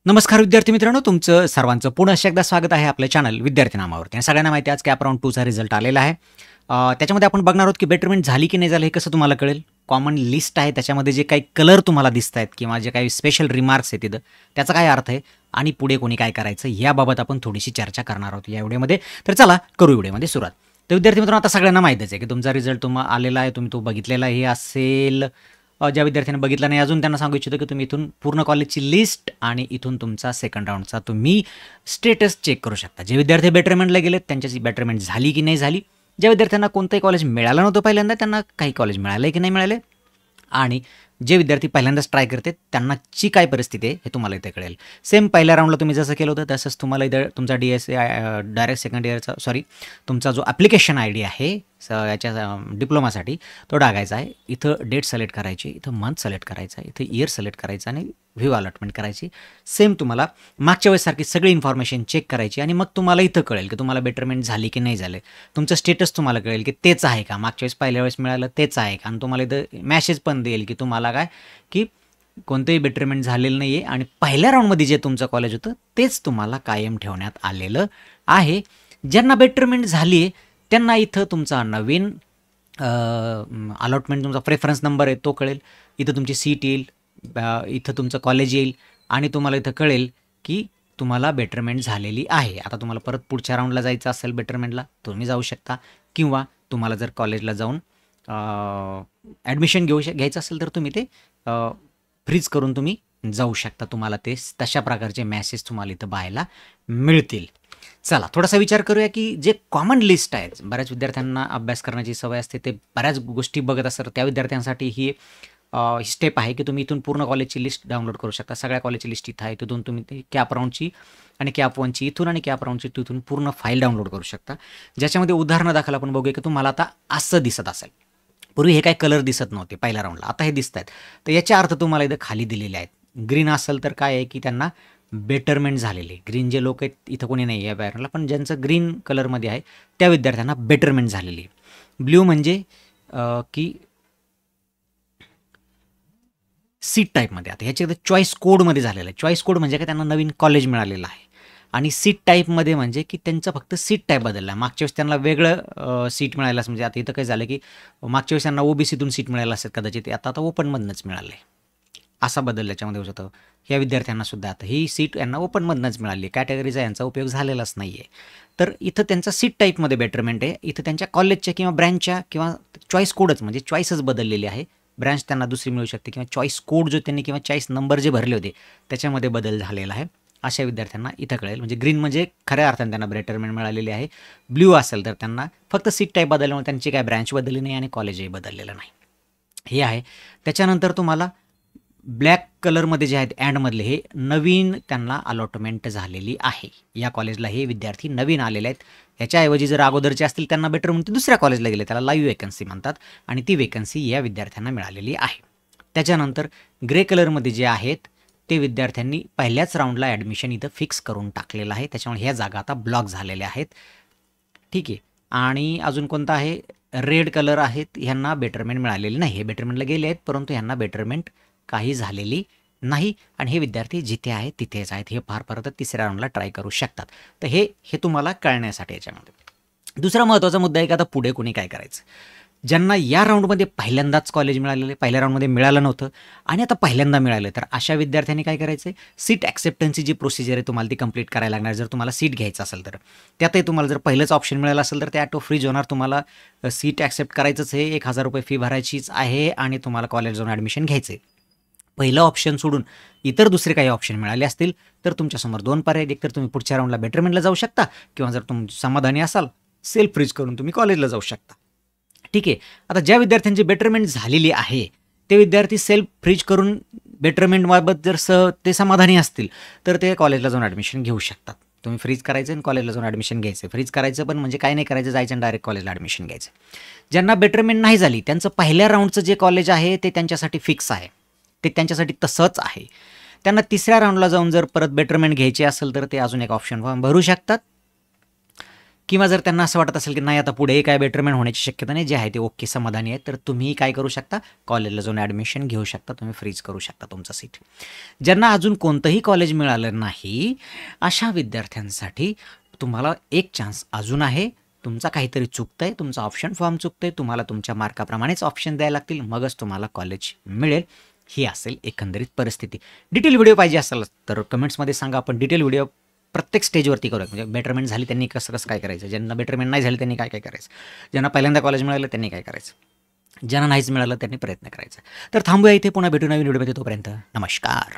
नमस्कार विद्यार्थी मित्रांनो, तुमचं सर्वांचं पुन्हा एकदा स्वागत आहे आपल्या चॅनल विद्यार्थी नामावरती. आणि सगळ्यांना माहिती आहे आज कॅप राउंड 2चा रिझल्ट आलेला आहे. त्याच्यामध्ये आपण बघणार आहोत की बेटरमेंट झाली की नाही झाली हे कसं तुम्हाला कळेल. कॉमन लिस्ट आहे, त्याच्यामध्ये जे काही कलर तुम्हाला दिसत आहेत किंवा जे काही स्पेशल रिमार्क्स आहेत तिथं त्याचा काय अर्थ आहे आणि पुढे कोणी काय करायचं याबाबत आपण थोडीशी चर्चा करणार आहोत या व्हिडिओमध्ये. तर चला करू व्हिडिओमध्ये सुरुवात. तर विद्यार्थी मित्रांनो, आता सगळ्यांना माहितीच आहे की तुमचा रिझल्ट आलेला आहे, तुम्ही तो बघितलेला हे असेल. ज्या विद्यार्थ्यांनी बघितला नाही अजून त्यांना सांगू इच्छितो की तुम्ही इथून पूर्ण कॉलेजची लिस्ट आणि इथून तुमचा सेकंड राऊंडचा तुम्ही स्टेटस चेक करू शकता. जे विद्यार्थी बेटरमेंटला गेलेत त्यांच्याची बेटरमेंट झाली की नाही झाली, ज्या विद्यार्थ्यांना कोणतंही कॉलेज मिळालं नव्हतं पहिल्यांदा त्यांना काही कॉलेज मिळालं की नाही मिळाले, आणि जे विद्यार्थी पहिल्यांदाच ट्राय करतात त्यांनाची काय परिस्थिती आहे हे तुम्हाला इथे कळेल. सेम पहिल्या राऊंडला तुम्ही जसं केलं होतं तसंच तुम्हाला इथं तुमचा DSA डायरेक्ट सेकंड इयरचा तुमचा जो ॲप्लिकेशन ID आहे याच्या डिप्लोमासाठी तो टाकायचा आहे. इथं डेट सिलेक्ट करायची, इथं मंथ सिलेक्ट करायचा आहे, इथं इयर सिलेक्ट करायचं आणि व्ह्यू अलॉटमेंट करायची. सेम तुम्हाला मागच्या वेळेसारखी सगळी इन्फॉर्मेशन चेक करायची आणि मग तुम्हाला इथं कळेल की तुम्हाला बेटरमेंट झाली की नाही झाले. तुमचं स्टेटस तुम्हाला कळेल की तेच आहे का, मागच्या वेळेस पहिल्या वेळेस मिळालं तेच आहे का, आणि तुम्हाला इथं मॅसेज पण देईल की तुम्हाला काय की कोणतंही बेटरमेंट झालेलं नाही आहे आणि पहिल्या राऊंडमध्ये जे तुमचं कॉलेज होतं तेच तुम्हाला कायम ठेवण्यात आलेलं आहे. ज्यांना बेटरमेंट झाली आहे त्यांना इथं तुमचा नवीन अलॉटमेंट तुमचा प्रेफरन्स नंबर आहे तो कळेल, इथं तुमची सीट येईल, इथं तुमचं कॉलेज येईल आणि तुम्हाला इथं कळेल की तुम्हाला बेटरमेंट झालेली आहे. आता तुम्हाला परत पुढच्या राऊंडला जायचं असेल बेटरमेंटला तुम्ही जाऊ शकता, किंवा तुम्हाला जर कॉलेजला जाऊन ॲडमिशन घ्यायचं असेल तर तुम्ही ते फ्रीज करून तुम्ही जाऊ शकता. तुम्हाला ते तशा प्रकारचे मॅसेज तुम्हाला इथं पाहायला मिळतील. चला थोडासा विचार करूया की जे कॉमन लिस्ट आहेत, बऱ्याच विद्यार्थ्यांना अभ्यास करण्याची सवय असते, ते बऱ्याच गोष्टी बघत असतात, त्या विद्यार्थ्यांसाठी ही स्टेप आहे की तुम्ही इथून पूर्ण कॉलेजची लिस्ट डाउनलोड करू शकता. सगळ्या कॉलेजची लिस्ट इथं आहे, तिथून तुम्ही ते कॅप राऊंडची आणि कॅप 1ची इथून आणि कॅप राऊंडची तिथून पूर्ण फाईल डाउनलोड करू शकता. ज्याच्यामध्ये उदाहरणं दाखल आपण बघूया की तुम्हाला आता असं दिसत असेल. पूर्वी हे काही कलर दिसत नव्हते पहिल्या राऊंडला, आता हे दिसत आहेत. तर याचे अर्थ तुम्हाला इथं खाली दिलेले आहेत. ग्रीन असेल तर काय आहे की त्यांना बेटरमेंट झालेले, ग्रीन जे लोक आहेत इथं कोणी नाही आहे बॅनरला, पण ज्यांचं ग्रीन कलरमध्ये आहे त्या विद्यार्थ्यांना बेटरमेंट झालेली आहे. ब्ल्यू म्हणजे की सीट टाईपमध्ये, आता ह्याच्या चॉईस कोडमध्ये झालेलं आहे. चॉईस कोड म्हणजे काय, त्यांना नवीन कॉलेज मिळालेलं आहे. आणि सीट टाईपमध्ये म्हणजे की त्यांचं फक्त सीट टाईप बदलला आहे. मागच्या वेळेस त्यांना वेगळं सीट मिळालं असं, म्हणजे आता इथं काय झालं की मागच्या वेळेस त्यांना OBCतून सीट मिळालं असेल कदाचित, आता ओपनमधनंच मिळालं आहे, असा बदल याच्यामध्ये होऊ शकतो. ह्या विद्यार्थ्यांना सुद्धा आता ही सीट यांना ओपनमधनंच मिळाली, कॅटेगरीचा यांचा उपयोग झालेलाच नाही आहे. तर इथं त्यांचा सीट टाईपमध्ये बेटरमेंट आहे, इथं त्यांच्या कॉलेजच्या किंवा ब्रँचच्या किंवा चॉईस कोडच म्हणजे चॉईसच बदललेली आहे. ब्रँच त्यांना दुसरी मिळू शकते किंवा चॉईस कोड जो त्यांनी किंवा चॉईस नंबर जे भरले होते त्याच्यामध्ये बदल झालेला आहे. अशा विद्यार्थ्यांना इथं कळेल. म्हणजे ग्रीन म्हणजे खऱ्या अर्थाने त्यांना बेटरमेंट मिळालेली आहे. ब्ल्यू असेल तर त्यांना फक्त सीट टाईप बदलल्यामुळे त्यांची काय ब्रँच बदलली नाही आणि कॉलेजही बदललेलं नाही, हे आहे. त्याच्यानंतर तुम्हाला ब्लॅक कलरमध्ये जे आहेत अँडमधले हे नवीन त्यांना अलॉटमेंट झालेली आहे. या कॉलेजला हे विद्यार्थी नवीन आलेले आहेत. ह्याच्याऐवजी जर अगोदरचे असतील त्यांना बेटरमेंट दुसऱ्या कॉलेजला गेले, त्याला लाईव्ह वेकन्सी म्हणतात, आणि ती वेकन्सी या विद्यार्थ्यांना मिळालेली आहे. त्याच्यानंतर ग्रे कलरमध्ये जे आहेत ते विद्यार्थ्यांनी पहिल्याच राऊंडला ॲडमिशन इथं फिक्स करून टाकलेलं आहे, त्याच्यामुळे ह्या जागा आता ब्लॉक झालेल्या आहेत. ठीक आहे. आणि अजून कोणता आहे, रेड कलर आहेत, ह्यांना बेटरमेंट मिळालेली नाही. हे बेटरमेंटला गेले आहेत परंतु ह्यांना बेटरमेंट काही झालेली नाही, आणि हे विद्यार्थी जिथे आहेत तिथेच आहेत. हे फार परत तिसऱ्या राऊंडला ट्राय करू शकतात. तर हे तुम्हाला कळण्यासाठी याच्यामध्ये. दुसरा महत्त्वाचा मुद्दा आहे की आता पुढे कोणी काय करायचं. ज्यांना या राऊंडमध्ये पहिल्यांदाच कॉलेज मिळालेले, पहिल्या राऊंडमध्ये मिळालं नव्हतं आणि आता पहिल्यांदा मिळालं, तर अशा विद्यार्थ्यांनी काय करायचं आहे, सीट ॲक्सेप्टन्सची जी प्रोसिजर आहे तुम्हाला ती कंप्लीट करायला लागणार. जर तुम्हाला सीट घ्यायचं असेल तर त्यातही तुम्हाला जर पहिलंच ऑप्शन मिळालं असेल तर ते ॲटो फ्रीज होणार. तुम्हाला सीट ॲक्सेप्ट करायचंच आहे, 1000 रुपये फी भरायचीच आहे आणि तुम्हाला कॉलेज जाऊन ॲडमिशन घ्यायचं आहे. पहिलं ऑप्शन सोडून इतर दुसरे काही ऑप्शन मिळाले असतील तर तुमच्यासमोर 2 पर्याय, एकतर तुम्ही पुढच्या राऊंडला बेटरमेंटला जाऊ शकता, किंवा जर तुम्ही समाधानी असाल सेल्फ फ्रीज करून तुम्ही कॉलेजला जाऊ शकता. ठीक आहे. आता ज्या विद्यार्थ्यांची बेटरमेंट झालेली आहे ते विद्यार्थी सेल्फ फ्रीज करून बेटरमेंटबाबत जर ते समाधानी असतील तर ते कॉलेजला जाऊन ॲडमिशन घेऊ शकतात. तुम्ही फ्रीज करायचं आणि कॉलेजला जाऊन ॲडमिशन घ्यायचं. फ्रीज करायचं पण म्हणजे काय नाही करायचं, जायचं आणि डायरेक्ट कॉलेजला ॲडमिशन घ्यायचं. ज्यांना बेटरमेंट नाही झाली त्यांचं पहिल्या राऊंडचं जे कॉलेज आहे ते त्यांच्यासाठी फिक्स आहे, ते त्यांच्यासाठी तसंच आहे. त्यांना तिसऱ्या राऊंडला जाऊन जर परत बेटरमेंट घ्यायची असेल तर ते अजून एक ऑप्शन फॉर्म भरू शकतात, किंवा जर त्यांना असं वाटत असेल की नाही आता पुढे काय बेटरमेंट होण्याची शक्यता नाही, जे आहे ते ओके समाधानी आहे, तर तुम्ही काय करू शकता, कॉलेजला जाऊन ॲडमिशन घेऊ शकता, तुम्ही फ्रीज करू शकता तुमचं सीट. ज्यांना अजून कोणतंही कॉलेज मिळालं नाही, अशा विद्यार्थ्यांसाठी तुम्हाला एक चान्स अजून आहे. तुमचा काहीतरी चुकतंय, तुमचा ऑप्शन फॉर्म चुकतंय, तुम्हाला तुमच्या मार्काप्रमाणेच ऑप्शन द्यायला लागतील, मगच तुम्हाला कॉलेज मिळेल. ही असेल एकंदरीत परिस्थिती. डिटेल व्हिडिओ पाहिजे असेल तर कमेंट्समध्ये सांगा, आपण डिटेल व्हिडिओ प्रत्येक स्टेजवरती करूया. म्हणजे बेटरमेंट झाली त्यांनी कसं कसं काय करायचं, ज्यांना बेटरमेंट नाही झाली त्यांनी काय काय करायचं, ज्यांना पहिल्यांदा कॉलेज मिळालं त्यांनी काय करायचं, ज्यांना नाहीच मिळालं त्यांनी प्रयत्न करायचा. तर थांबूया इथे, पुन्हा भेटू नवीन व्हिडिओमध्ये. तोपर्यंत नमस्कार.